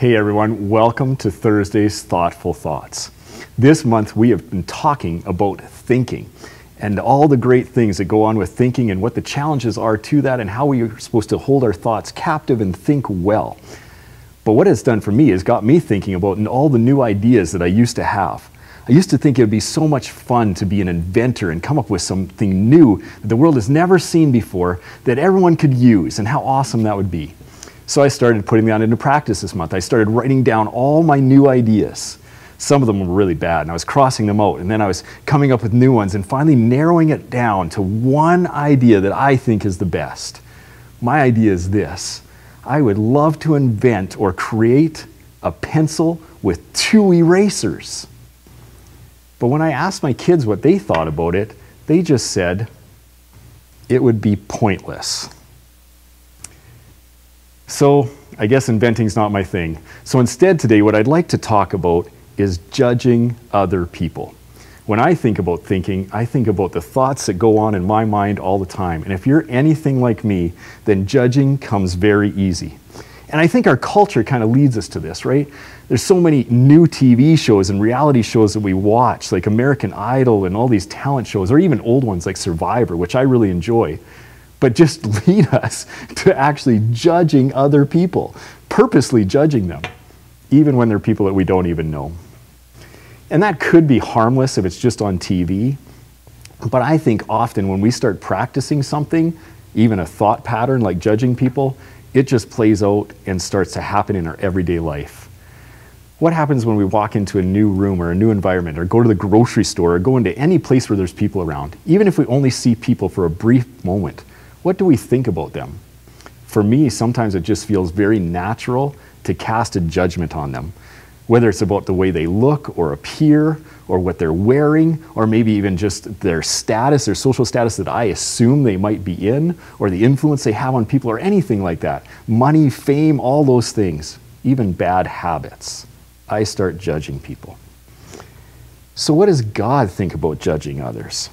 Hey everyone, welcome to Thursday's Thoughtful Thoughts. This month we have been talking about thinking and all the great things that go on with thinking and what the challenges are to that and how we are supposed to hold our thoughts captive and think well. But what it's done for me is got me thinking about all the new ideas that I used to have. I used to think it would be so much fun to be an inventor and come up with something new that the world has never seen before that everyone could use, and how awesome that would be. So I started putting that into practice this month. I started writing down all my new ideas. Some of them were really bad, and I was crossing them out, and then I was coming up with new ones, and finally narrowing it down to one idea that I think is the best. My idea is this: I would love to invent or create a pencil with 2 erasers. But when I asked my kids what they thought about it, they just said it would be pointless. So I guess inventing's not my thing. So instead today, what I'd like to talk about is judging other people. When I think about thinking, I think about the thoughts that go on in my mind all the time. And if you're anything like me, then judging comes very easy. And I think our culture kind of leads us to this, right? There's so many new TV shows and reality shows that we watch, like American Idol and all these talent shows, or even old ones like Survivor, which I really enjoy, but just lead us to actually judging other people, purposely judging them, even when they're people that we don't even know. And that could be harmless if it's just on TV, but I think often when we start practicing something, even a thought pattern like judging people, it just plays out and starts to happen in our everyday life. What happens when we walk into a new room or a new environment, or go to the grocery store, or go into any place where there's people around? Even if we only see people for a brief moment, what do we think about them? For me, sometimes it just feels very natural to cast a judgment on them, whether it's about the way they look or appear, or what they're wearing, or maybe even just their status, their social status that I assume they might be in, or the influence they have on people, or anything like that. Money, fame, all those things, even bad habits. I start judging people. So what does God think about judging others?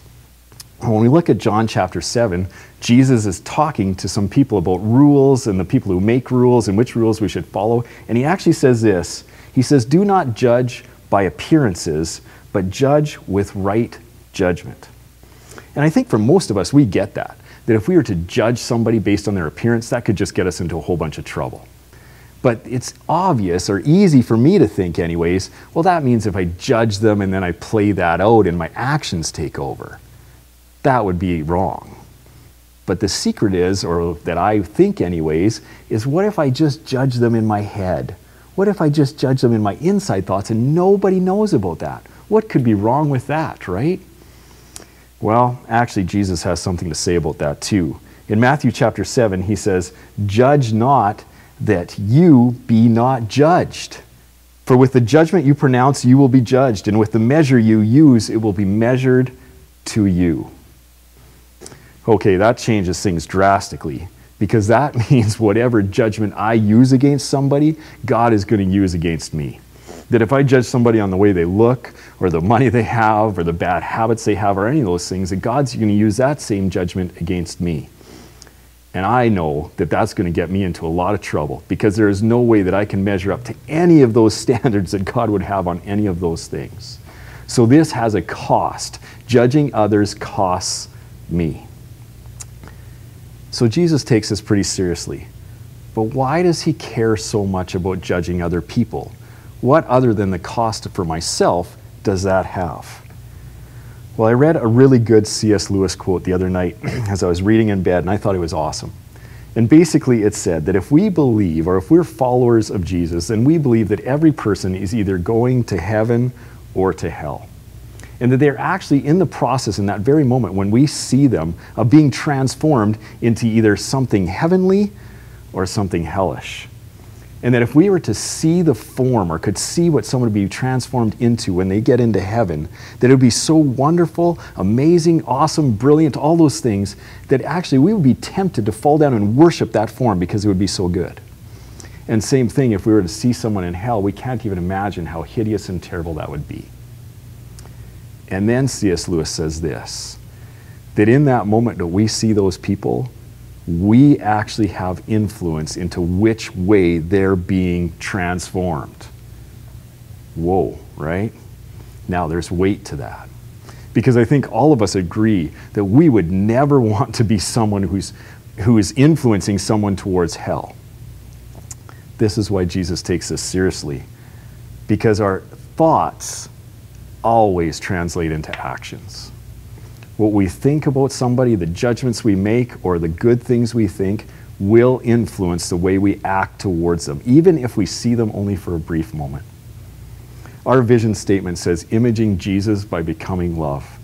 When we look at John chapter 7, Jesus is talking to some people about rules and the people who make rules and which rules we should follow. And he actually says this. He says, "Do not judge by appearances, but judge with right judgment." And I think for most of us, we get that if we were to judge somebody based on their appearance, that could just get us into a whole bunch of trouble. But it's obvious, or easy for me to think anyways, well, that means if I judge them and then I play that out and my actions take over, that would be wrong. But the secret is, or that I think anyways, is what if I just judge them in my head? What if I just judge them in my inside thoughts and nobody knows about that? What could be wrong with that, right? Well, actually, Jesus has something to say about that too. In Matthew chapter 7, he says, "Judge not, that you be not judged. For with the judgment you pronounce, you will be judged, and with the measure you use, it will be measured to you." Okay, that changes things drastically, because that means whatever judgment I use against somebody, God is going to use against me. That if I judge somebody on the way they look, or the money they have, or the bad habits they have, or any of those things, that God's going to use that same judgment against me. And I know that that's going to get me into a lot of trouble, because there is no way that I can measure up to any of those standards that God would have on any of those things. So this has a cost. Judging others costs me. So Jesus takes this pretty seriously. But why does he care so much about judging other people? What other than the cost for myself does that have? Well, I read a really good C.S. Lewis quote the other night as I was reading in bed, and I thought it was awesome. And basically it said that if we believe, or if we're followers of Jesus, then we believe that every person is either going to heaven or to hell. And that they're actually in the process, in that very moment when we see them, of being transformed into either something heavenly or something hellish. And that if we were to see the form, or could see what someone would be transformed into when they get into heaven, that it would be so wonderful, amazing, awesome, brilliant, all those things, that actually we would be tempted to fall down and worship that form because it would be so good. And same thing, if we were to see someone in hell, we can't even imagine how hideous and terrible that would be. And then C.S. Lewis says this, that in that moment that we see those people, we actually have influence into which way they're being transformed. Whoa, right? Now there's weight to that. Because I think all of us agree that we would never want to be someone who is influencing someone towards hell. This is why Jesus takes this seriously. Because our thoughts always translate into actions. What we think about somebody, the judgments we make, or the good things we think, will influence the way we act towards them, even if we see them only for a brief moment. Our vision statement says, imaging Jesus by becoming love.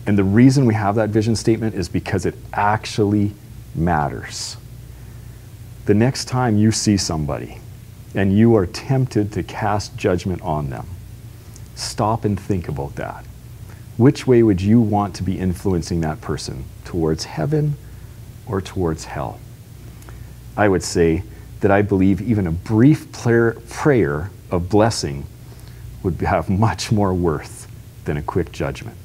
And the reason we have that vision statement is because it actually matters. The next time you see somebody and you are tempted to cast judgment on them, stop and think about that. Which way would you want to be influencing that person? Towards heaven or towards hell? I would say that I believe even a brief prayer of blessing would have much more worth than a quick judgment.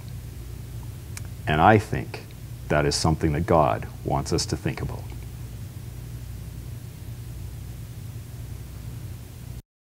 And I think that is something that God wants us to think about.